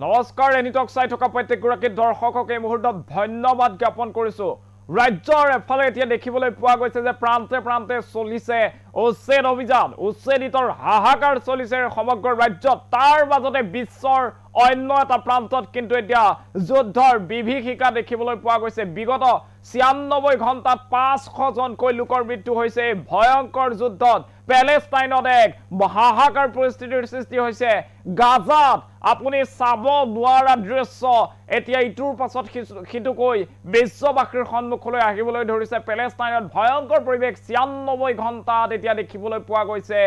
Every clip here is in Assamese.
নমস্কাৰ এনিটক চাই থকা প্ৰত্যেকগৰাকী দৰ্শকক এই মুহূৰ্তত ধন্যবাদ জ্ঞাপন কৰিছো ৰাজ্যৰ এফালে এতিয়া দেখিবলৈ পোৱা গৈছে যে প্ৰান্তে প্ৰান্তে চলিছে উচ্ছেদ অভিযান উচ্ছেদিতৰ হাহাকাৰ চলিছে সমগ্ৰ ৰাজ্যত তাৰ মাজতে বিশ্বৰ অন্য এটা প্ৰান্তত কিন্তু এতিয়া যুদ্ধৰ বিভীষিকা দেখিবলৈ পোৱা গৈছে বিগত 96 ঘণ্টাত 500 জনকৈ লোকৰ মৃত্যু হৈছে ভয়ংকৰ যুদ্ধত পেলেষ্টাইনত এক হাহাকাৰ পৰিস্থিতিৰ সৃষ্টি হৈছে গাজাত আপুনি চাব নোৱাৰা দৃশ্য এতিয়া ইটোৰ পাছত খিটুকৈ বিশ্ববাসীৰ সন্মুখলৈ আহিবলৈ ধৰিছে পেলেষ্টাইনত ভয়ংকৰ পৰিৱেশ 96 ঘণ্টাত এতিয়া দেখিবলৈ পোৱা গৈছে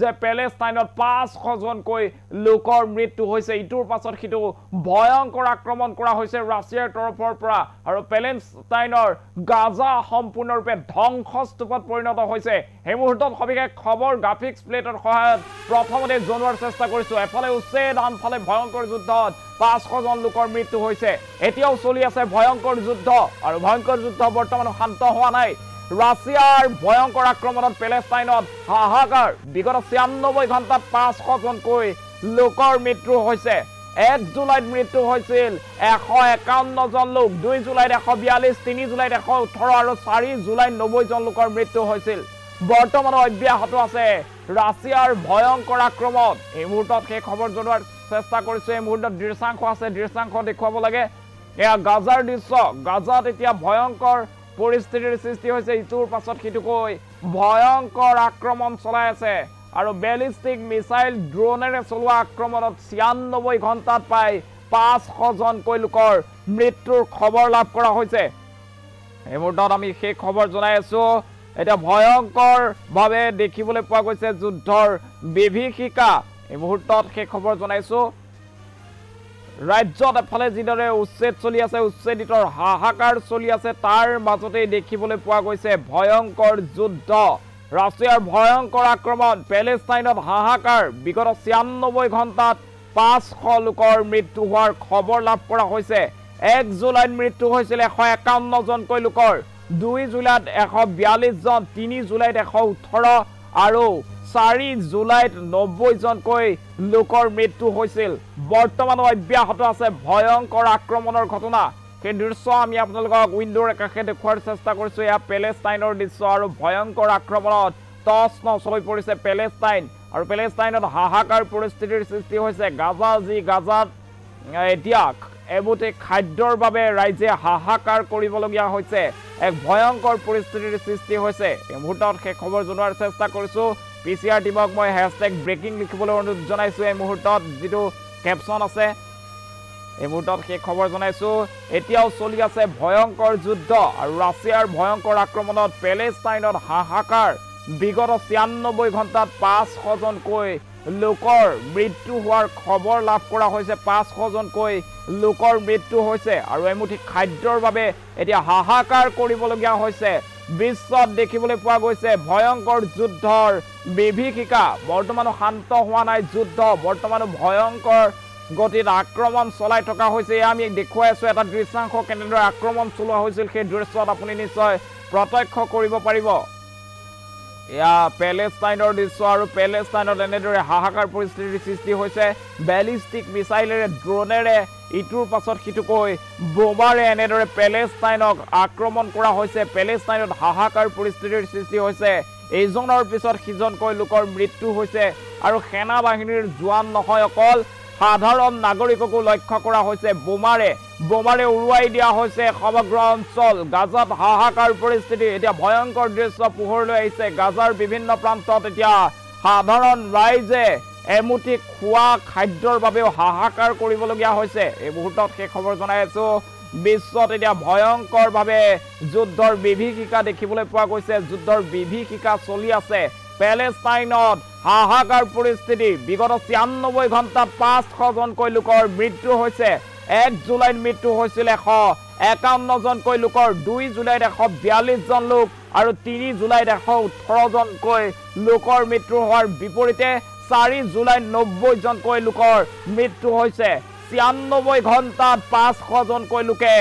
যে পেলেষ্টাইনত 500 জনকৈ লোকৰ মৃত্যু হৈছে ইটোৰ পাছত খিটু ভয়ংকৰ আক্ৰমণ কৰা হৈছে ৰাছিয়াৰ তৰফৰ পৰা আৰু পেলেষ্টাইনৰ গাজা সম্পূৰ্ণৰূপে ধ্বংসস্তূপত পৰিণত হৈছে এই মুহূৰ্তত সবিশেষ খবৰ গ্ৰাফিক্স প্লেটৰ সহায়ত প্ৰথমতে জনোৱাৰ চেষ্টা কৰিছো এফালে উচ্ছেদ আনফালে ভয়ংকৰ যুদ্ধত 500 জন লোকৰ মৃত্যু হৈছে এতিয়াও চলি আছে ভয়ংকৰ যুদ্ধ আৰু ভয়ংকৰ যুদ্ধ বৰ্তমান শান্ত হোৱা নাই ৰাছিয়াৰ ভয়ংকৰ আক্ৰমণত পেলেষ্টাইনত হাহাকাৰ বিগত 96 ঘণ্টাত 500 জনকৈ লোকৰ মৃত্যু হৈছে 1 জুলাইত মৃত্যু হৈছিল 151 জন লোক 2 জুলাইত 142 3 জুলাইত 118 আৰু 4 জুলাইত 90 জন লোকৰ মৃত্যু হৈছিল বৰ্তমান অব্যাহত আছে ৰাছিয়াৰ ভয়ংকৰ আক্ৰমণ এই মুহূৰ্তত সেই খবৰ জনোৱাৰ চেষ্টা কৰিছো এই মুহূৰ্তত দৃশ্যাংশ আছে দৃশ্যাংশ দেখুৱাব লাগে এয়া গাজাৰ দৃশ্য গাজাত এতিয়া ভয়ংকৰ পৰিস্থিতিৰ সৃষ্টি হৈছে ইটোৰ পাছত খিটুকৈ ভয়ংকৰ আক্ৰমণ চলাই আছে আৰু বেলিষ্টিক মিসাইল ড্ৰোনেৰে চলোৱা আক্ৰমণত 96 ঘণ্টাত প্ৰায় 500 জনকৈ লোকৰ মৃত্যুৰ খবৰ লাভ কৰা হৈছে এই মুহূৰ্তত আমি সেই খবৰ জনাই আছো এটা ভয়ংকৰ ভাৱে দেখিবলৈ পোৱা গৈছে যুদ্ধৰ বিভীষিকা এই মুহূৰ্তত সেই খবৰ জনাইছো ৰাজ্যত এফালে যিদৰে উচ্ছেদ চলি আছে উচ্ছেদিতৰ হাহাকাৰ চলি আছে তাৰ মাজতে দেখিবলৈ পোৱা গৈছে ভয়ংকৰ যুদ্ধ ৰাছিয়াৰ ভয়ংকৰ আক্ৰমণ পেলেষ্টাইনত হাহাকাৰ বিগত 96 ঘণ্টাত 500 লোকৰ মৃত্যু হোৱাৰ খবৰ লাভ কৰা হৈছে 1 জুলাইত মৃত্যু হৈছিল 151 জনকৈ লোকৰ 2 জুলাইত 142 জন 3 জুলাইত 118 আৰু 4 জুলাইত 90 জনকৈ লোকৰ মৃত্যু হৈছিল বৰ্তমান অব্যাহত আছে ভয়ংকৰ আক্ৰমণৰ ঘটনা সেই দৃশ্য আমি আপোনালোকক উইন্ডোৰ কাষে দেখুৱাৰ চেষ্টা কৰিছো এয়া পেলেষ্টাইনৰ দৃশ্য আৰু ভয়ংকৰ আক্ৰমণত টছ নছ হৈ পৰিছে পেলেষ্টাইন আৰু পেলেষ্টাইনত হাহাকাৰ পৰিস্থিতিৰ সৃষ্টি হৈছে গাজাত এতিয়া এমুঠি খাদ্যৰ বাবে ৰাইজে হাহাকাৰ কৰিবলগীয়া হৈছে এক ভয়ংকৰ পৰিস্থিতিৰ সৃষ্টি হৈছে এই মুহূৰ্তত সেই খবৰ জনোৱাৰ চেষ্টা কৰিছো পিচিআৰ টিমক মই #ব্ৰেকিং লিখিবলৈ অনুৰোধ জনাইছো এই মুহূৰ্তত যেটো ক্যাপশন আছে এই মুহূৰ্তত সেই খবৰ জনাইছো এতিয়াও চলি আছে ভয়ংকৰ যুদ্ধ আৰু ৰাছিয়াৰ ভয়ংকৰ আক্ৰমণত পেলেষ্টাইনত হাহাকাৰ বিগত 96 ঘণ্টাত 500 জনকৈ লোকৰ মৃত্যু হোৱাৰ খবৰ লাভ কৰা হৈছে 500 জনকৈ লোকৰ মৃত্যু হৈছে আৰু এমুঠি খাদ্যৰ বাবে এতিয়া হাহাকাৰ কৰিবলগীয়া হৈছে বিশ্বত দেখিবলৈ পোৱা গৈছে ভয়ংকৰ যুদ্ধৰ বিভীষিকা বৰ্তমান শান্ত হোৱা নাই যুদ্ধ বৰ্তমান ভয়ংকৰ গতিত আক্ৰমণ চলাই থকা হৈছে আমি দেখুৱাই আছো এটা দৃশ্যাংশ কেনেদৰে আক্ৰমণ চলোৱা হৈছিল সেই দৃশ্যত আপুনি নিশ্চয় প্ৰত্যক্ষ কৰিব পাৰিব এয়া পেলেষ্টাইনৰ দৃশ্য আৰু পেলেষ্টাইনত এনেদৰে হাহাকাৰ পৰিস্থিতিৰ সৃষ্টি হৈছে বেলিষ্টিক মিসাইলেৰে ড্ৰোনেৰে ইটোৰ পাছত খিটুকৈ বোমাৰে এনেদৰে পেলেষ্টাইনক আক্ৰমণ কৰা হৈছে পেলেষ্টাইনত হাহাকাৰ পৰিস্থিতিৰ সৃষ্টি হৈছে এইজনৰ পিছত সিজনকৈ লোকৰ মৃত্যু হৈছে আৰু সেনা বাহিনীৰ জোৱান নহয় অকল সাধাৰণ নাগৰিককো লক্ষ্য কৰা হৈছে বোমাৰে উৰুৱাই দিয়া হৈছে সমগ্ৰ অঞ্চল গাজাত হাহাকাৰ পৰিস্থিতি এতিয়া ভয়ংকৰ দৃশ্য পোহৰলৈ আহিছে গাজাৰ বিভিন্ন প্ৰান্তত এতিয়া সাধাৰণ ৰাইজে এমুঠি খোৱা খাদ্যৰ বাবেও হাহাকাৰ কৰিবলগীয়া হৈছে এই মুহূৰ্তত সেই খবৰ জনাই আছো বিশ্বত এতিয়া ভয়ংকৰ ভাৱে যুদ্ধৰ বিভীষিকা দেখিবলৈ পোৱা গৈছে যুদ্ধৰ বিভীষিকা চলি আছে পেলেষ্টাইনত হাহাকাৰ পৰিস্থিতি বিগত 96 ঘণ্টাত 500 জনকৈ লোকৰ মৃত্যু হৈছে 1 জুলাইত মৃত্যু হৈছিল 151 জনকৈ লোকৰ 2 জুলাইত 142 জন লোক আৰু 3 জুলাইত 118 জনকৈ লোকৰ মৃত্যু হোৱাৰ বিপৰীতে 4 জুলাইত 90 জনকৈ লোকৰ মৃত্যু হৈছে 96 ঘণ্টাত 500 জনকৈ লোকে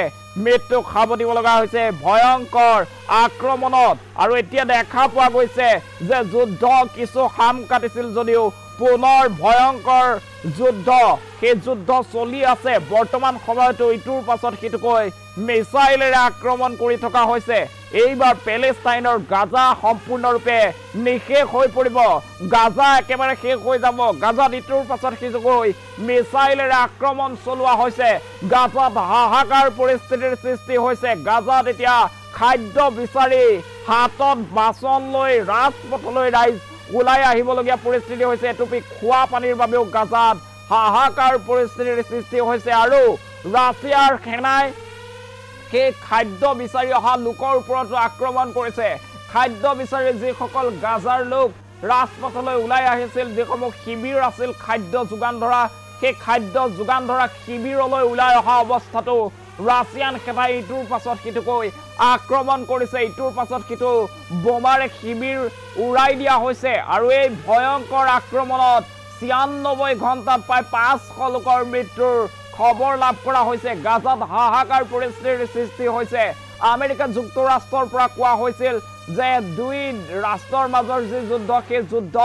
মৃত্যু খাব দিব লগা হৈছে ভয়ংকৰ আক্ৰমণত আৰু এতিয়া দেখা পোৱা গৈছে যে যুদ্ধ কিছু হাম কাটিছিল যদিও পুনৰ ভয়ংকৰ যুদ্ধ সেই যুদ্ধ চলি আছে বৰ্তমান সময়তো ইটোৰ পাছত সিটোকৈ মিছাইলেৰে আক্ৰমণ কৰি থকা হৈছে এইবাৰ পেলেষ্টাইনৰ গাজা সম্পূৰ্ণৰূপে নিশেষ হৈ পৰিব গাজা একেবাৰে শেষ হৈ যাব গাজাত ইটোৰ পাছত সিটোকৈ মিছাইলেৰে আক্ৰমণ চলোৱা হৈছে গাজাত হাহাকাৰ পৰিস্থিতিৰ সৃষ্টি হৈছে গাজাত এতিয়া খাদ্য বিচাৰি হাতত বাচন লৈ ৰাজপথলৈ ৰাইজ ওলাই আহিবলগীয়া পৰিস্থিতি হৈছে এটুপি খোৱা পানীৰ বাবেও গাজাত হাহাকাৰ পৰিস্থিতিৰ সৃষ্টি হৈছে আৰু ৰাছিয়াৰ সেনাই সেই খাদ্য বিচাৰি অহা লোকৰ ওপৰতো আক্ৰমণ কৰিছে খাদ্য বিচাৰি যিসকল গাজাৰ লোক ৰাজপথলৈ ওলাই আহিছিল যিসমূহ শিবিৰ আছিল খাদ্য যোগান ধৰা সেই খাদ্য যোগান ধৰা শিবিৰলৈ ওলাই অহা অৱস্থাতো ৰাছিয়ান সেনাই ইটোৰ পাছত সিটোকৈ আক্ৰমণ কৰিছে ইটোৰ পাছত সিটো বোমাৰে শিবিৰ উৰাই দিয়া হৈছে আৰু এই ভয়ংকৰ আক্ৰমণত ৯৬ ঘণ্টাত প্ৰায় ৫০০ লোকৰ মৃত্যুৰ খবৰ লাভ কৰা হৈছে গাজাত হাহাকাৰ পৰিস্থিতিৰ সৃষ্টি হৈছে আমেৰিকা যুক্তৰাষ্ট্ৰৰ পৰা কোৱা হৈছিল যে দুই ৰাষ্ট্ৰৰ মাজৰ যি যুদ্ধ সেই যুদ্ধ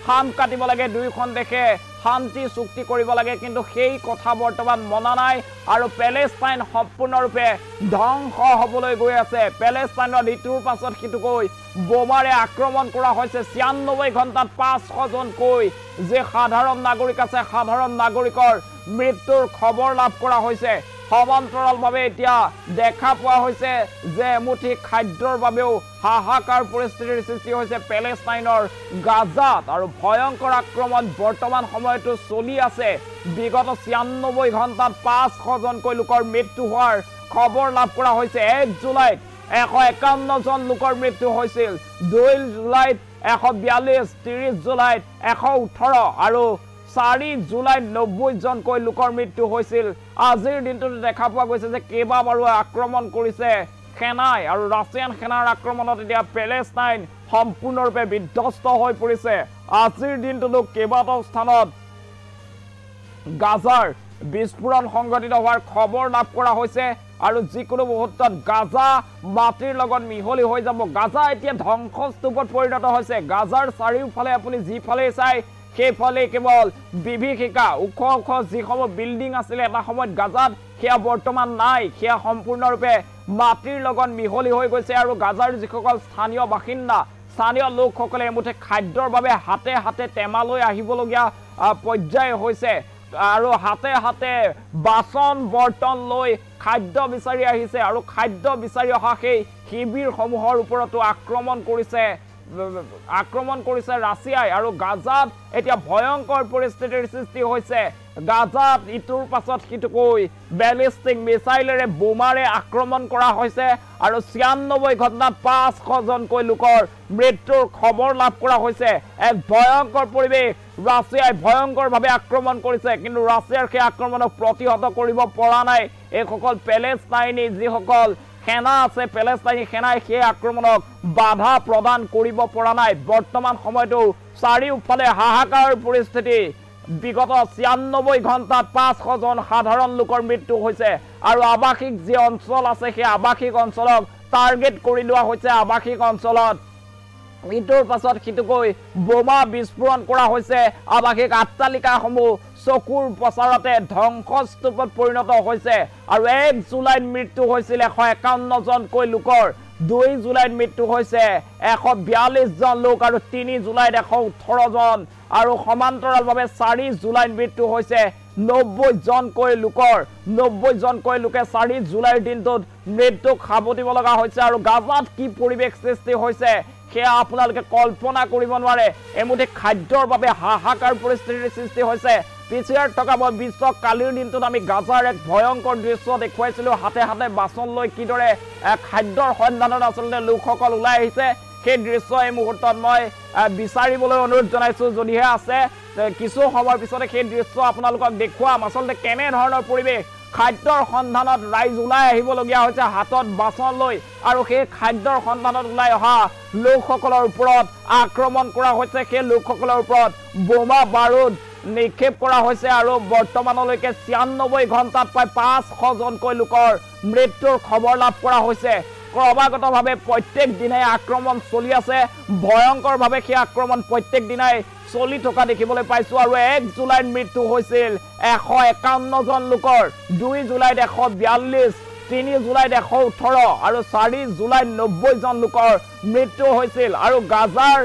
খাম কাটিব লাগে দুইখন দেশে শান্তি চুক্তি কৰিব লাগে কিন্তু সেই কথা বৰ্তমান মনা নাই আৰু পেলেষ্টাইন সম্পূৰ্ণৰূপে ধ্বংস হ'বলৈ গৈ আছে পেলেষ্টাইনৰ ইটোৰ পাছত সিটোকৈ বোমাৰে আক্ৰমণ কৰা হৈছে ৯৬ ঘণ্টাত ৫০০ জনকৈ যে সাধাৰণ নাগৰিক আছে সাধাৰণ নাগৰিকৰ মৃত্যুৰ খবৰ লাভ কৰা হৈছে সমান্তৰালভাৱে এতিয়া দেখা পোৱা হৈছে যে এমুঠি খাদ্যৰ বাবেও হাহাকাৰ পৰিস্থিতিৰ সৃষ্টি হৈছে পেলেষ্টাইনৰ গাজাত আৰু ভয়ংকৰ আক্ৰমণ বৰ্তমান সময়তো চলি আছে বিগত ৯৬ ঘণ্টাত ৫০০ জনকৈ লোকৰ মৃত্যু হোৱাৰ খবৰ লাভ কৰা হৈছে ১ জুলাইত ১৫১ জন লোকৰ মৃত্যু হৈছিল ২ জুলাইত ১৪২ ৩০ জুলাইত ১১৮ আৰু ৪ জুলাইত ৯০ জনকৈ লোকৰ মৃত্যু হৈছিল আজিৰ দিনটোত দেখা পোৱা গৈছে যে কেইবাবাৰো আক্ৰমণ কৰিছে সেনাই আৰু ৰাছিয়ান সেনাৰ আক্ৰমণত এতিয়া পেলেষ্টাইন সম্পূৰ্ণৰূপে বিধ্বস্ত হৈ পৰিছে আজিৰ দিনটোত কেইবাটাও স্থানত গাজাৰ বিস্ফোৰণ সংঘটিত হোৱাৰ খবৰ লাভ কৰা হৈছে আৰু যিকোনো মুহূৰ্তত গাজা মাটিৰ লগত মিহলি হৈ যাব গাজা এতিয়া ধ্বংসস্তূপত পৰিণত হৈছে গাজাৰ চাৰিওফালে আপুনি যিফালে চাই সেইফালে কেৱল বিভীষিকা ওখ ওখ যিসমূহ বিল্ডিং আছিলে এটা সময়ত গাজাত সেয়া বৰ্তমান নাই সেয়া সম্পূৰ্ণৰূপে মাটিৰ লগত মিহলি হৈ গৈছে আৰু গাজাৰ যিসকল স্থানীয় বাসিন্দা স্থানীয় লোকসকলে এমুঠি খাদ্যৰ বাবে হাতে হাতে টেমালৈ আহিবলগীয়া পৰ্যায় হৈছে আৰু হাতে হাতে বাচন বৰ্তন লৈ খাদ্য বিচাৰি আহিছে আৰু খাদ্য বিচাৰি অহা সেই শিবিৰসমূহৰ ওপৰতো আক্ৰমণ কৰিছে ৰাছিয়াই আৰু গাজাত এতিয়া ভয়ংকৰ পৰিস্থিতিৰ সৃষ্টি হৈছে গাজাত ইটোৰ পাছত সিটোকৈ বেলিষ্টিক মিছাইলেৰে বোমাৰে আক্ৰমণ কৰা হৈছে আৰু ৯৬ ঘণ্টাত ৫০০ জনকৈ লোকৰ মৃত্যুৰ খবৰ লাভ কৰা হৈছে এক ভয়ংকৰ পৰিৱেশ ৰাছিয়াই ভয়ংকৰভাৱে আক্ৰমণ কৰিছে কিন্তু ৰাছিয়াৰ সেই আক্ৰমণক প্ৰতিহত কৰিব পৰা নাই এইসকল পেলেষ্টাইনী যিসকল সেনা আছে পেলেষ্টাইনী সেনাই সেই আক্ৰমণক বাধা প্ৰদান কৰিব পৰা নাই বৰ্তমান সময়তো চাৰিওফালে হাহাকাৰ পৰিস্থিতি বিগত ৯৬ ঘণ্টাত ৫০০ জন সাধাৰণ লোকৰ মৃত্যু হৈছে আৰু আৱাসিক যি অঞ্চল আছে সেই আৱাসিক অঞ্চলক টাৰ্গেট কৰি লোৱা হৈছে আৱাসিক অঞ্চলত ইটোৰ পাছত সিটোকৈ বোমা বিস্ফোৰণ কৰা হৈছে আৱাসিক অট্টালিকাসমূহ চকুৰ প্ৰচাৰতে ধ্বংসস্তূপত পৰিণত হৈছে আৰু ১ জুলাইত মৃত্যু হৈছিল ১৫১ জনকৈ লোকৰ ২ জুলাইত মৃত্যু হৈছে ১৪২ জন লোক আৰু ৩ জুলাইত ১১৮ জন আৰু সমান্তৰালভাৱে ৪ জুলাইত মৃত্যু হৈছে ৯০ জনকৈ লোকে ৪ জুলাইৰ দিনটোত মৃত্যুক সাৱটিব লগা হৈছে আৰু গাজাত কি পৰিৱেশ সৃষ্টি হৈছে সেয়া আপোনালোকে কল্পনা কৰিব নোৱাৰে এমুঠি খাদ্যৰ বাবে হাহাকাৰ পৰিস্থিতিৰ সৃষ্টি হৈছে পিছিয়াৰ থকা বিশ্ব কালিৰ দিনটোত আমি গাজাৰ এক ভয়ংকৰ দৃশ্য দেখুৱাইছিলোঁ হাতে হাতে বাচন লৈ কিদৰে খাদ্যৰ সন্ধানত আচলতে লোকসকল ওলাই আহিছে সেই দৃশ্য এই মুহূৰ্তত মই বিচাৰিবলৈ অনুৰোধ জনাইছোঁ যদিহে আছে কিছু সময়ৰ পিছতে সেই দৃশ্য আপোনালোকক দেখুৱাম আচলতে কেনেধৰণৰ পৰিৱেশ খাদ্যৰ সন্ধানত ৰাইজ ওলাই আহিবলগীয়া হৈছে হাতত বাচন লৈ আৰু সেই খাদ্যৰ সন্ধানত ওলাই অহা লোকসকলৰ ওপৰত আক্ৰমণ কৰা হৈছে সেই লোকসকলৰ ওপৰত বোমা বাৰুদ নিক্ষেপ কৰা হৈছে আৰু বৰ্তমানলৈকে ৯৬ ঘণ্টাত প্ৰায় ৫০০ জনকৈ লোকৰ মৃত্যুৰ খবৰ লাভ কৰা হৈছে ক্ৰমাগতভাৱে প্ৰত্যেক দিনাই আক্ৰমণ চলি আছে ভয়ংকৰভাৱে সেই আক্ৰমণ প্ৰত্যেক দিনাই চলি থকা দেখিবলৈ পাইছো আৰু 1 জুলাইত মৃত্যু হৈছিল 151 জন লোকৰ 2 জুলাইত 142 3 জুলাইত 118 আৰু 4 জুলাইত 90 জন লোকৰ মৃত্যু হৈছিল আৰু গাজাৰ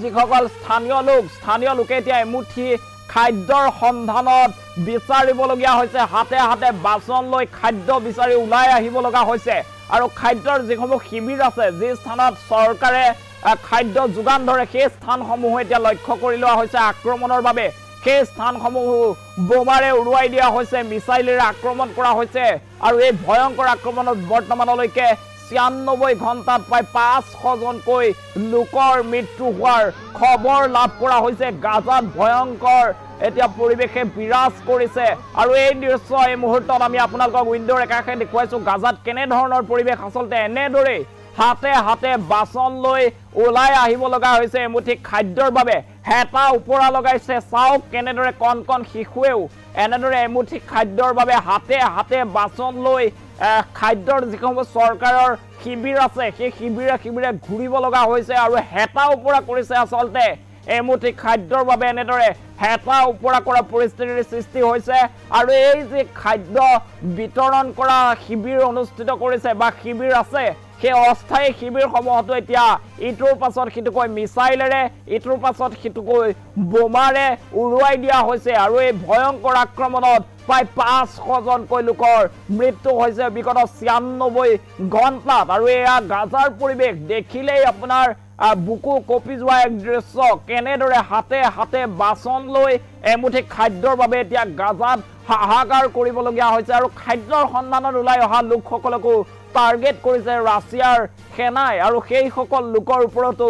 যিসকল স্থানীয় লোকে এতিয়া এমুঠি খাদ্যৰ সন্ধানত বিচাৰিবলগীয়া হৈছে হাতে হাতে বাচন লৈ খাদ্য বিচাৰি ওলাই আহিব লগা হৈছে আৰু খাদ্যৰ যিসমূহ শিবিৰ আছে যি স্থানত চৰকাৰে খাদ্য যোগান ধৰে সেই স্থানসমূহ এতিয়া লক্ষ্য কৰি লোৱা হৈছে আক্ৰমণৰ বাবে সেই স্থানসমূহ বোমাৰে উৰুৱাই দিয়া হৈছে মিছাইলেৰে আক্ৰমণ কৰা হৈছে আৰু এই ভয়ংকৰ আক্ৰমণত বৰ্তমানলৈকে 96 ঘণ্টাত প্ৰায় 500 জনকৈ লোকৰ মৃত্যু হোৱাৰ খবৰ লাভ কৰা হৈছে গাজাত ভয়ংকৰ এতিয়া পৰিবেশে বিৰাজ কৰিছে আৰু এই দৃশ্য এই মুহূৰ্তত আমি আপোনালোকক উইন্ডোৰ একাষে দেখুৱাইছো গাজাত কেনে ধৰণৰ পৰিবেশ আসলতে এনেদৰে হাতে হাতে বাচন লৈ ওলাই আহিব লগা হৈছে এমুঠি খাদ্যৰ বাবে হেতা ওপৰা লগাইছে চাওক কেনেদৰে কণ কণ শিশুৱেও এনেদৰে এমুঠি খাদ্যৰ বাবে হাতে হাতে বাচন লৈ খাদ্যৰ যিসমূহ চৰকাৰৰ শিবিৰ আছে সেই শিবিৰে ঘূৰিব লগা হৈছে আৰু হেতা ওপৰা কৰিছে আসলতে এমুঠি খাদ্যৰ বাবে এনেদৰে হেতা ওপৰা কৰা পৰিস্থিতিৰ সৃষ্টি হৈছে আৰু এই যে খাদ্য বিতৰণ কৰা শিবিৰ অনুষ্ঠিত কৰিছে বা শিবিৰ আছে সেই অস্থায়ী শিবিৰসমূহতো এতিয়া ইটোৰ পাছত সিটোকৈ মিছাইলেৰে ইটোৰ পাছত সিটোকৈ বোমাৰে উৰুৱাই দিয়া হৈছে আৰু এই ভয়ংকৰ আক্ৰমণত প্ৰায় 500 জনকৈ লোকৰ মৃত্যু হৈছে বিগত 96 ঘণ্টাত আৰু এয়া গাজাৰ পৰিবেশ দেখিলেই আপোনাৰ বুকু কপি যোৱা এক দৃশ্য কেনেদৰে হাতে হাতে বাচন লৈ এমুঠি খাদ্যৰ বাবে এতিয়া গাজাত হাহাকাৰ কৰিবলগীয়া হৈছে আৰু খাদ্যৰ সন্ধানত ওলাই অহা লোকসকলকো টাৰ্গেট কৰিছে ৰাছিয়াৰ সেনাই আৰু সেই সকল লোকৰ ওপৰতো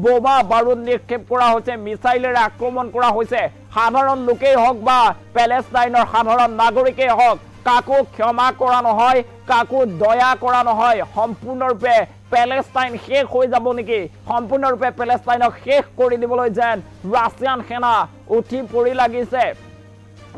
বোমা বাৰুদ নিক্ষেপ কৰা হৈছে মিছাইলেৰে আক্ৰমণ কৰা হৈছে সাধাৰণ লোকেই হওক বা পেলেষ্টাইনৰ সাধাৰণ নাগৰিকেই হওক কাকো ক্ষমা কৰা নহয় কাকো দয়া কৰা নহয় সম্পূৰ্ণৰূপে পেলেষ্টাইন শেষ হৈ যাব নেকি সম্পূৰ্ণৰূপে পেলেষ্টাইনক শেষ কৰি দিবলৈ যেন ৰাছিয়ান সেনা উঠি পৰি লাগিছে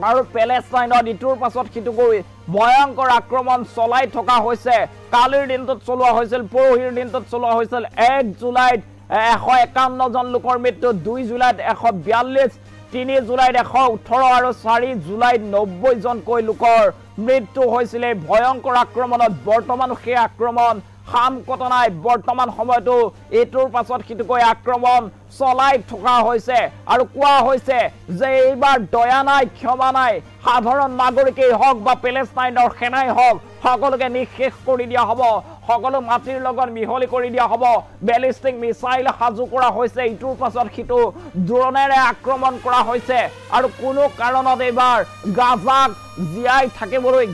আৰু পেলেষ্টাইনত ইটোৰ পাছত সিটোকৈ ভয়ংকৰ আক্ৰমণ চলাই থকা হৈছে কালিৰ দিনটোত চলোৱা হৈছিল পৰহিৰ দিনটোত চলোৱা হৈছিল 1 জুলাইত 151 জন লোকৰ মৃত্যু 2 জুলাইত 142 3 জুলাইত 118 আৰু 4 জুলাইত 90 জনকৈ লোকৰ মৃত্যু হৈছিল এই ভয়ংকৰ আক্ৰমণত বৰ্তমান সেই আক্ৰমণ খাম কটা নাই বৰ্তমান সময়তো এটোৰ পাছত সিটোকৈ আক্ৰমণ চলাই থকা হৈছে আৰু কোৱা হৈছে যে এইবাৰ দয়া নাই ক্ষমা নাই সাধাৰণ নাগৰিকেই হওক বা পেলেষ্টাইনৰ সেনাই হওক সকলোকে নিঃশেষ কৰি দিয়া হ'ব সকলো মাটিৰ লগত মিহলি কৰি দিয়া হ'ব বেলিষ্টিক মিছাইল সাজু কৰা হৈছে ইটোৰ পাছত সিটো ড্ৰোনেৰে আক্ৰমণ কৰা হৈছে আৰু কোনো কাৰণত এইবাৰ গাজাক জীয়াই থাকিবলৈ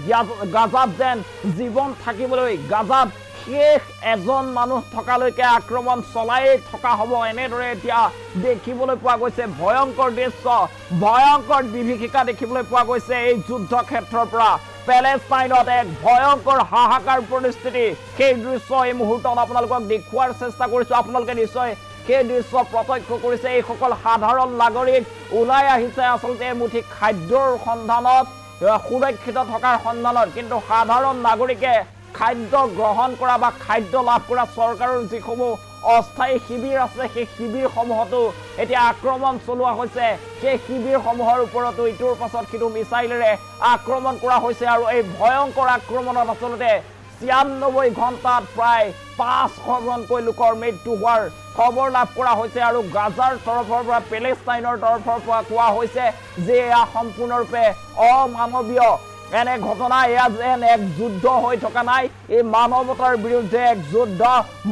গাজাত যেন জীৱন থাকিবলৈ গাজাত শেষ এজন মানুহ থকালৈকে আক্ৰমণ চলাই থকা হ'ব এনেদৰে এতিয়া দেখিবলৈ পোৱা গৈছে ভয়ংকৰ দৃশ্য ভয়ংকৰ বিভীষিকা দেখিবলৈ পোৱা গৈছে এই যুদ্ধ ক্ষেত্ৰৰ পৰা পেলেষ্টাইনত এক ভয়ংকৰ হাহাকাৰ পৰিস্থিতি সেই দৃশ্য এই মুহূৰ্তত আপোনালোকক দেখুৱাৰ চেষ্টা কৰিছো আপোনালোকে নিশ্চয় সেই দৃশ্য প্ৰত্যক্ষ কৰিছে এই সকল সাধাৰণ নাগৰিক ওলাই আহিছে আসলতে মুঠি খাদ্যৰ সন্ধানত সুৰক্ষিত থকাৰ সন্ধানত কিন্তু সাধাৰণ নাগৰিকে খাদ্য গ্ৰহণ কৰা বা খাদ্য লাভ কৰা চৰকাৰৰ যিসমূহ অস্থায়ী শিবিৰ আছে সেই শিবিৰসমূহতো এতিয়া আক্ৰমণ চলোৱা হৈছে সেই শিবিৰসমূহৰ ওপৰতো ইটোৰ পাছত সিটো মিছাইলেৰে আক্ৰমণ কৰা হৈছে আৰু এই ভয়ংকৰ আক্ৰমণত আসলতে 96 ঘণ্টাত প্ৰায় 500 জনকৈ লোকৰ মৃত্যু হোৱাৰ খবৰ লাভ কৰা হৈছে আৰু গাজাৰ তৰফৰ পৰা পেলেষ্টাইনৰ তৰফৰ পৰা কোৱা হৈছে যে এয়া সম্পূৰ্ণৰূপে অমানৱীয় এনে ঘটনা এয়া যেন এক যুদ্ধ হৈ থকা নাই এই মানৱতাৰ বিৰুদ্ধে এক যুদ্ধ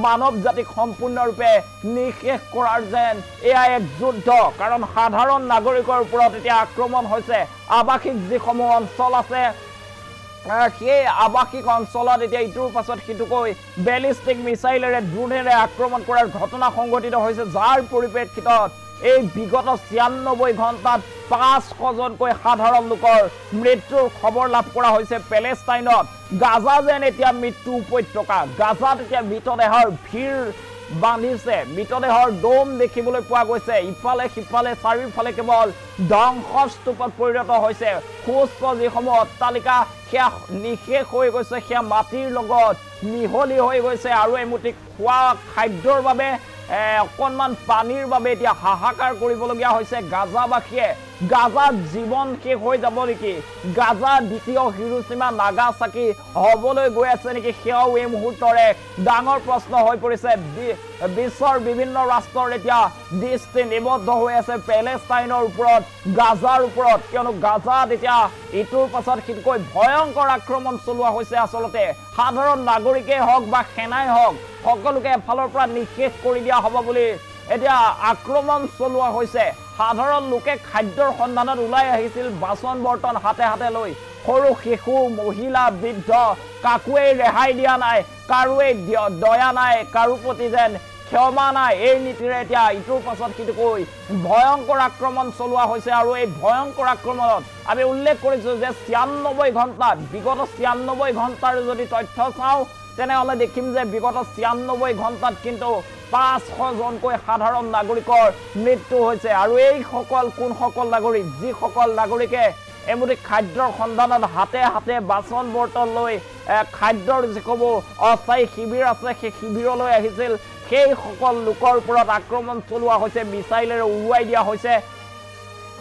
মানৱ জাতিক সম্পূৰ্ণৰূপে নিঃশেষ কৰাৰ যেন এয়া এক যুদ্ধ কাৰণ সাধাৰণ নাগৰিকৰ ওপৰত এতিয়া আক্ৰমণ হৈছে আৱাসিক যিসমূহ অঞ্চল আছে সেই আৱাসিক অঞ্চলত এতিয়া ইটোৰ পাছত সিটোকৈ বেলিষ্টিক মিছাইলেৰে ড্ৰোনেৰে আক্ৰমণ কৰাৰ ঘটনা সংঘটিত হৈছে যাৰ পৰিপ্ৰেক্ষিতত এই বিগত 96 ঘণ্টাত 500 জনকৈ সাধাৰণ লোকৰ মৃত্যুৰ খবৰ লাভ কৰা হৈছে পেলেষ্টাইনত গাজা যেন এতিয়া মৃত্যু উপত্যকা গাজাত এতিয়া মৃতদেহৰ ভিৰ বান্ধিছে মৃতদেহৰ দম দেখিবলৈ পোৱা গৈছে ইফালে সিফালে চাৰিওফালে কেৱল ধ্বংসস্তূপত পৰিণত হৈছে সুস্থ যিসমূহ অট্টালিকা সেয়া নিঃশেষ হৈ গৈছে সেয়া মাটিৰ লগত মিহলি হৈ গৈছে আৰু এমুঠি খোৱা খাদ্যৰ বাবে অকণমান পানীৰ বাবে এতিয়া হাহাকাৰ কৰিবলগীয়া হৈছে গাজাবাসীয়ে গাজাত জীৱন শেষ হৈ যাব নেকি গাজা দ্বিতীয় হিৰোশ্বিমা নাগাসাকি হ'বলৈ গৈ আছে নেকি সেয়াও এই মুহূৰ্তৰে ডাঙৰ প্ৰশ্ন হৈ পৰিছে বিশ্বৰ বিভিন্ন ৰাষ্ট্ৰৰ এতিয়া দৃষ্টি নিবদ্ধ হৈ আছে পেলেষ্টাইনৰ ওপৰত গাজাৰ ওপৰত কিয়নো গাজাত এতিয়া ইটোৰ পাছত সিটোকৈ ভয়ংকৰ আক্ৰমণ চলোৱা হৈছে আচলতে সাধাৰণ নাগৰিকেই হওক বা সেনাই হওক সকলোকে এফালৰ পৰা নিষেধ কৰি দিয়া হ'ব বুলি এতিয়া আক্ৰমণ চলোৱা হৈছে সাধাৰণ লোকে খাদ্যৰ সন্ধানত ওলাই আহিছিল বাচন বৰ্তন হাতে হাতে লৈ সৰু শিশু মহিলা বৃদ্ধ কাকোৱেই ৰেহাই দিয়া নাই কাৰোৱেই দয়া নাই কাৰো প্ৰতি যেন ক্ষমা নাই এই নীতিৰে এতিয়া ইটোৰ পাছত সিটোকৈ ভয়ংকৰ আক্ৰমণ চলোৱা হৈছে আৰু এই ভয়ংকৰ আক্ৰমণত আমি উল্লেখ কৰিছোঁ যে ৯৬ ঘণ্টাত বিগত ৯৬ ঘণ্টাৰ যদি তথ্য চাওঁ তেনেহ'লে দেখিম যে বিগত ৯৬ ঘণ্টাত কিন্তু ৫০০জনকৈ সাধাৰণ নাগৰিকৰ মৃত্যু হৈছে আৰু এইসকল কোনসকল নাগৰিক যিসকল নাগৰিকে এমুঠি খাদ্যৰ সন্ধানত হাতে হাতে বাচন বৰ্তন লৈ খাদ্যৰ যিসমূহ অস্থায়ী শিবিৰ আছে সেই শিবিৰলৈ আহিছিল সেইসকল লোকৰ ওপৰত আক্ৰমণ চলোৱা হৈছে মিছাইলেৰে উৰুৱাই দিয়া হৈছে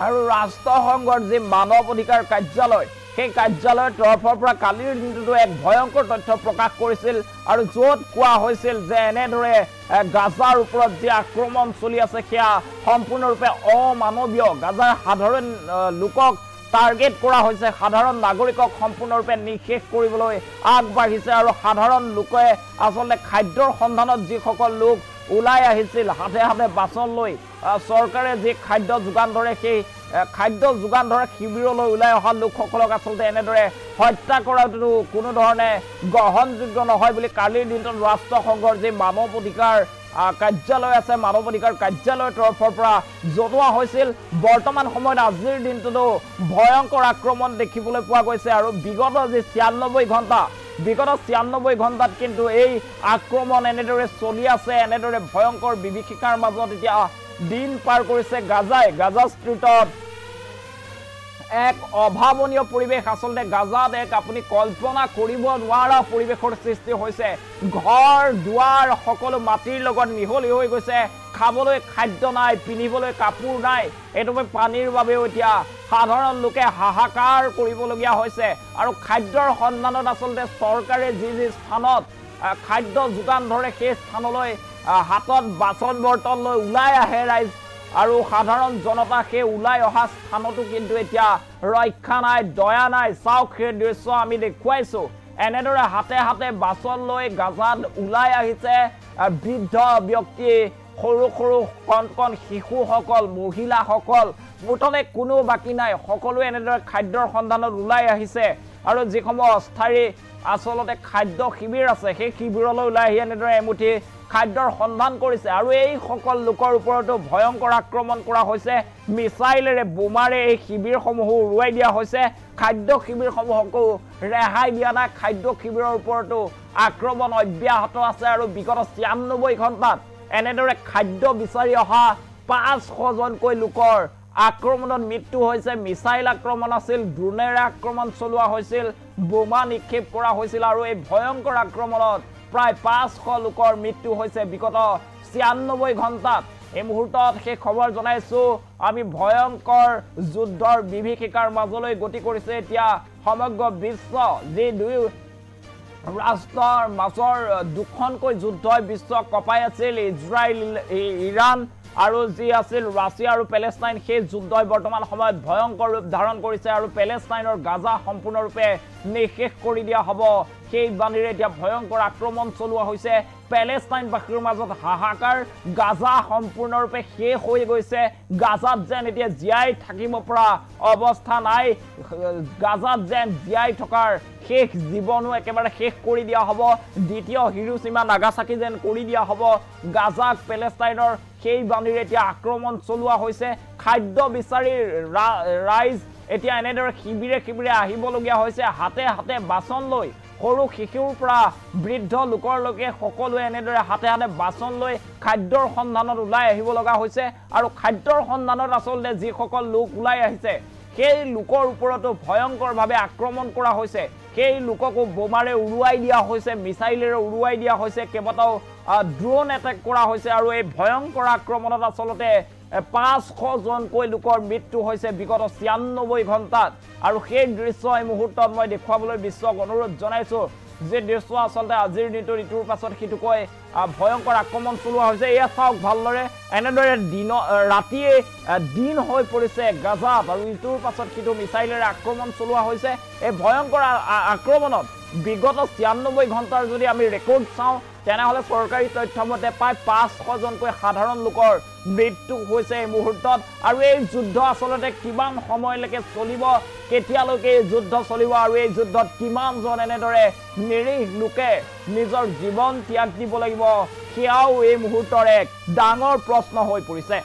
আৰু ৰাষ্ট্ৰসংঘৰ যি মানৱ অধিকাৰ কাৰ্যালয় সেই কাৰ্যালয়ৰ তৰফৰ পৰা কালিৰ দিনটোতো এক ভয়ংকৰ তথ্য প্ৰকাশ কৰিছিল আৰু য'ত কোৱা হৈছিল যে এনেদৰে গাজাৰ ওপৰত যি আক্ৰমণ চলি আছে সেয়া সম্পূৰ্ণৰূপে অমানৱীয় গাজাৰ সাধাৰণ লোকক টাৰ্গেট কৰা হৈছে সাধাৰণ নাগৰিকক সম্পূৰ্ণৰূপে নিষেধ কৰিবলৈ আগবাঢ়িছে আৰু সাধাৰণ লোকে আচলতে খাদ্যৰ সন্ধানত যিসকল লোক ওলাই আহিছিল হাতে হাতে বাচন লৈ চৰকাৰে যি খাদ্য যোগান ধৰে সেই খাদ্য যোগান ধৰা শিবিৰলৈ ওলাই অহা লোকসকলক আচলতে এনেদৰে হত্যা কৰাটো কোনো ধৰণে গ্ৰহণযোগ্য নহয় বুলি কালিৰ দিনটোত ৰাষ্ট্ৰসংঘৰ যি মানৱ অধিকাৰ কাৰ্যালয় আছে মানৱ অধিকাৰ কাৰ্যালয়ৰ তৰফৰ পৰা জনোৱা হৈছিল বৰ্তমান সময়ত আজিৰ দিনটোতো ভয়ংকৰ আক্ৰমণ দেখিবলৈ পোৱা গৈছে আৰু বিগত যি ৯৬ ঘণ্টাত কিন্তু এই আক্ৰমণ এনেদৰে চলি আছে এনেদৰে ভয়ংকৰ বিভীষিকাৰ মাজত এতিয়া দিন পাৰ কৰিছে গাজা ষ্ট্ৰীটত এক অভাৱনীয় পৰিৱেশ আচলতে গাজাত এক আপুনি কল্পনা কৰিব নোৱাৰা পৰিৱেশৰ সৃষ্টি হৈছে ঘৰ দুৱাৰ সকলো মাটিৰ লগত মিহলি হৈ গৈছে খাবলৈ খাদ্য নাই পিন্ধিবলৈ কাপোৰ নাই এইটোৱে পানীৰ বাবেও এতিয়া সাধাৰণ লোকে হাহাকাৰ কৰিবলগীয়া হৈছে আৰু খাদ্যৰ সন্ধানত আচলতে চৰকাৰে যি স্থানত খাদ্য যোগান ধৰে সেই স্থানলৈ হাতত বাচন বৰ্তন লৈ ওলাই আহে ৰাইজ আৰু সাধাৰণ জনতা সেই ওলাই অহা স্থানতো কিন্তু এতিয়া ৰক্ষা নাই দয়া নাই চাওক সেই দৃশ্য আমি দেখুৱাইছো এনেদৰে হাতে হাতে বাচন লৈ গাজাত ওলাই আহিছে বৃদ্ধ ব্যক্তি সৰু সৰু কণ শিশুসকল মহিলাসকল মুঠতে কোনো বাকী নাই সকলোৱে এনেদৰে খাদ্যৰ সন্ধানত ওলাই আহিছে আৰু যিসমূহ অস্থায়ী আচলতে খাদ্য শিবিৰ আছে সেই শিবিৰলৈ ওলাই আহি এনেদৰে এমুঠি খাদ্যৰ সন্ধান কৰিছে আৰু এই সকল লোকৰ ওপৰতো ভয়ংকৰ আক্ৰমণ কৰা হৈছে মিছাইলেৰে বোমাৰে এই শিবিৰসমূহ উৰুৱাই দিয়া হৈছে খাদ্য শিবিৰসমূহকো ৰেহাই দিয়া নাই খাদ্য শিবিৰৰ ওপৰতো আক্ৰমণ অব্যাহত আছে আৰু বিগত ৯৬ ঘণ্টাত এনেদৰে খাদ্য বিচাৰি অহা ৫০০জনকৈ লোকৰ আক্ৰমণত মৃত্যু হৈছে মিছাইল আক্ৰমণ আছিল ড্ৰোনেৰে আক্ৰমণ চলোৱা হৈছিল বোমা নিক্ষেপ কৰা হৈছিল আৰু এই ভয়ংকৰ আক্ৰমণত প্ৰায় ৫০০ লোকৰ মৃত্যু হৈছে বিগত ৯৬ ঘণ্টাত এই মুহূৰ্তত সেই খবৰ জনাইছো আমি ভয়ংকৰ যুদ্ধৰ বিভীষিকাৰ মাজলৈ গতি কৰিছে এতিয়া সমগ্ৰ বিশ্ব যি দুই ৰাষ্ট্ৰৰ মাজৰ দুখনকৈ যুদ্ধই বিশ্ব কপাই আছিল ইজৰাইল ইৰাণ আৰু যি আছিল ৰাছিয়া আৰু পেলেষ্টাইন সেই যুদ্ধই বৰ্তমান সময়ত ভয়ংকৰ ৰূপ ধাৰণ কৰিছে আৰু পেলেষ্টাইনৰ গাজা সম্পূৰ্ণৰূপে নিষেধ কৰি দিয়া হ'ব সেই বাণীৰে এতিয়া ভয়ংকৰ আক্ৰমণ চলোৱা হৈছে পেলেষ্টাইনবাসীৰ মাজত হাহাকাৰ গাজা সম্পূৰ্ণৰূপে শেষ হৈ গৈছে গাজাত যেন এতিয়া জীয়াই থাকিব পৰা অৱস্থা নাই গাজাত যেন জীয়াই থকাৰ শেষ জীৱনো একেবাৰে শেষ কৰি দিয়া হ'ব দ্বিতীয় হিৰোশ্বিমা নাগাসাকি যেন কৰি দিয়া হ'ব গাজাক পেলেষ্টাইনৰ সেই বাণীৰে এতিয়া আক্ৰমণ চলোৱা হৈছে খাদ্য বিচাৰি ৰাইজ এতিয়া এনেদৰে শিবিৰে আহিবলগীয়া হৈছে হাতে হাতে বাচন লৈ সৰু শিশুৰ পৰা বৃদ্ধ লোকৰলৈকে সকলোৱে এনেদৰে হাতে হাতে বাচন লৈ খাদ্যৰ সন্ধানত ওলাই আহিব লগা হৈছে আৰু খাদ্যৰ সন্ধানত আচলতে যিসকল লোক ওলাই আহিছে সেই লোকৰ ওপৰতো ভয়ংকৰভাৱে আক্ৰমণ কৰা হৈছে সেই লোককো বোমাৰে উৰুৱাই দিয়া হৈছে, মিছাইলেৰে উৰুৱাই দিয়া হৈছে, কেইবাটাও ড্ৰোন এটেক কৰা হৈছে আৰু এই ভয়ংকৰ আক্ৰমণত আচলতে 500 জনকৈ লোকৰ মৃত্যু হৈছে বিগত 96 ঘণ্টাত। আৰু সেই দৃশ্য এই মুহূৰ্তত মই দেখুৱাবলৈ বিশ্বক অনুৰোধ জনাইছোঁ যে দৃশ্য আচলতে আজিৰ দিনটোৰ ইটোৰ পাছত সিটোকৈ ভয়ংকৰ আক্ৰমণ চলোৱা হৈছে। এয়া চাওক ভালদৰে এনেদৰে ৰাতিয়ে দিন হৈ পৰিছে গাজাত আৰু ইটোৰ পাছত সিটো মিছাইলেৰে আক্ৰমণ চলোৱা হৈছে। এই ভয়ংকৰ আক্ৰমণত বিগত 96 ঘণ্টাৰ যদি আমি ৰেকৰ্ড চাওঁ তেনেহ'লে চৰকাৰী তথ্য মতে প্ৰায় 500 জনকৈ সাধাৰণ লোকৰ মৃত্যু হৈছে এই মুহূৰ্তত। আৰু এই যুদ্ধ আচলতে কিমান সময়লৈকে চলিব, কেতিয়ালৈকে এই যুদ্ধ চলিব আৰু এই যুদ্ধত কিমানজন এনেদৰে নিৰীহ লোকে নিজৰ জীৱন ত্যাগ দিব লাগিব, সেয়াও এই মুহূৰ্তৰ এক ডাঙৰ প্ৰশ্ন হৈ পৰিছে।